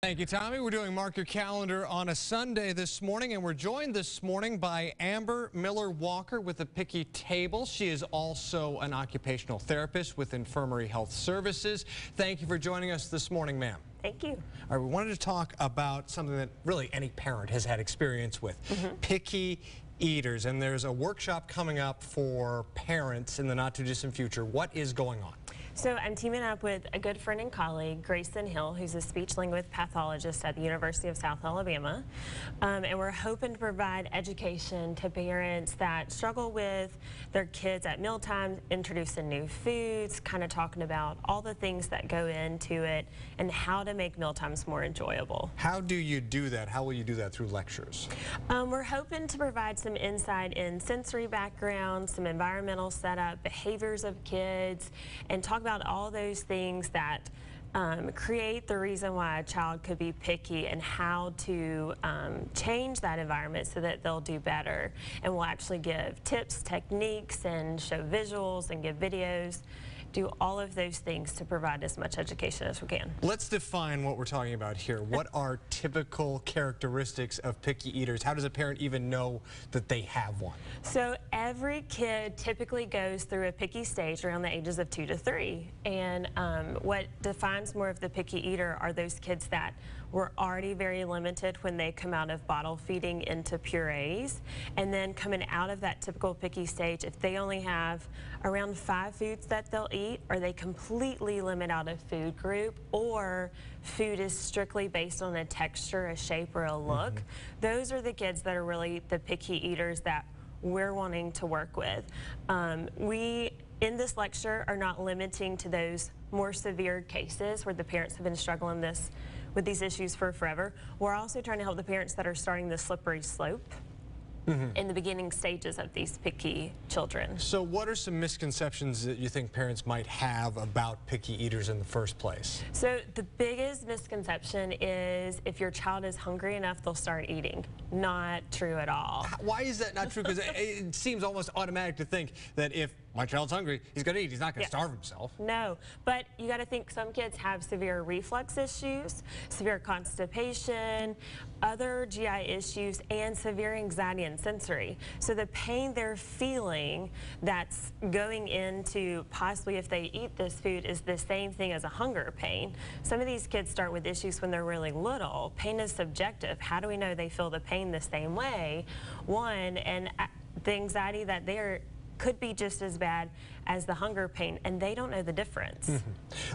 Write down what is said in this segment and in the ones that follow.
Thank you, Tommy. We're doing Mark Your Calendar on a Sunday this morning, and we're joined this morning by Amber Miller-Walker with the Picky Table. She is also an occupational therapist with Infirmary Health Services. Thank you for joining us this morning, ma'am. Thank you. All right, we wanted to talk about something that really any parent has had experience with, picky eaters. And there's a workshop coming up for parents in the not-too-distant future. What is going on? So I'm teaming up with a good friend and colleague, Grayson Hill, who's a speech-linguist pathologist at the University of South Alabama. And we're hoping to provide education to parents that struggle with their kids at mealtime, introducing new foods, kind of talking about all the things that go into it and how to make mealtimes more enjoyable. How do you do that? How will you do that? Through lectures? We're hoping to provide some insight in sensory background, some environmental setup, behaviors of kids, and talk about all those things that create the reason why a child could be picky and how to change that environment so that they'll do better. And we'll actually give tips, techniques, and show visuals and give videos. Do all of those things to provide as much education as we can. Let's define what we're talking about here. What are typical characteristics of picky eaters? How does a parent even know that they have one? So every kid typically goes through a picky stage around the ages of 2 to 3. And what defines more of the picky eater are those kids that were already very limited when they come out of bottle feeding into purees. And then coming out of that typical picky stage, if they only have around 5 foods that they'll eat, or they completely limit out a food group, or food is strictly based on a texture, a shape, or a look, those are the kids that are really the picky eaters that we're wanting to work with. We, in this lecture, are not limiting to those more severe cases where the parents have been struggling with these issues for forever. We're also trying to help the parents that are starting the slippery slope in the beginning stages of these picky children. So what are some misconceptions that you think parents might have about picky eaters in the first place? So the biggest misconception is if your child is hungry enough, they'll start eating. Not true at all. Why is that not true? Because it seems almost automatic to think that if my child's hungry, he's going to eat. He's not going to starve himself. No, but you got to think some kids have severe reflux issues, severe constipation, other GI issues, and severe anxiety and sensory. So the pain they're feeling that's going into possibly if they eat this food is the same thing as a hunger pain. Some of these kids start with issues when they're really little. Pain is subjective. How do we know they feel the pain the same way? One, and the anxiety that they're could be just as bad as the hunger pain, and they don't know the difference.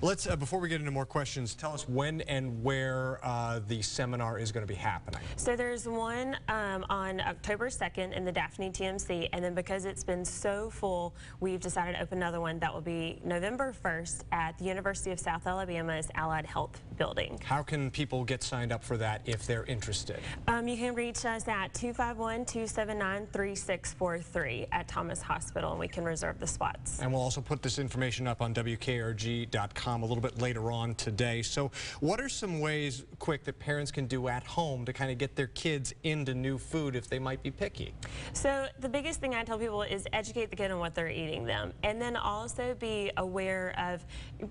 Let's, before we get into more questions, tell us when and where the seminar is going to be happening. So there's one on October 2nd in the Daphne TMC, and then because it's been so full, we've decided to open another one that will be November 1st at the University of South Alabama's Allied Health Building. How can people get signed up for that if they're interested? You can reach us at 251-279-3643 at Thomas Hospital, and we can reserve the spots. And we'll also put this information up on WKRG.com a little bit later on today. So what are some ways, quick, that parents can do at home to kind of get their kids into new food if they might be picky? So the biggest thing I tell people is educate the kid on what they're eating them, and then also be aware of,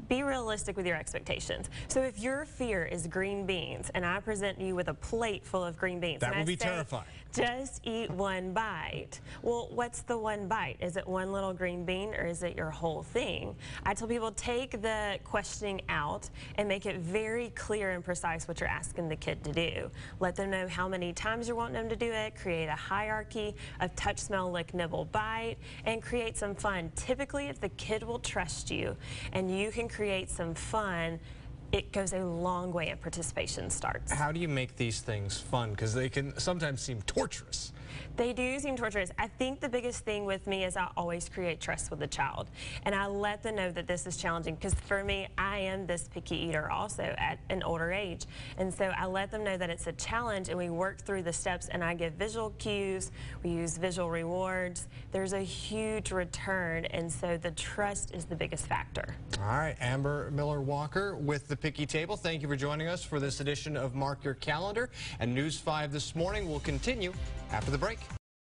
be realistic with your expectations. So if your fear is green beans and I present you with a plate full of green beans, that would be terrifying. Just eat one bite. Well, what's the one bite? Is it one little green bean or is it your whole thing? I tell people take the questioning out and make it very clear and precise what you're asking the kid to do. Let them know how many times you're wanting them to do it, create a hierarchy of touch, smell, lick, nibble, bite, and create some fun. Typically, if the kid will trust you and you can create some fun, it goes a long way and participation starts. How do you make these things fun? Because they can sometimes seem torturous. They do seem torturous. I think the biggest thing with me is I always create trust with the child. And I let them know that this is challenging, because for me, I am this picky eater also at an older age. And so I let them know that it's a challenge, and we work through the steps, and I give visual cues. We use visual rewards. There's a huge return, and so the trust is the biggest factor. All right, Amber Miller-Walker with the Picky Table. Thank you for joining us for this edition of Mark Your Calendar. And News 5 this morning will continue after the break.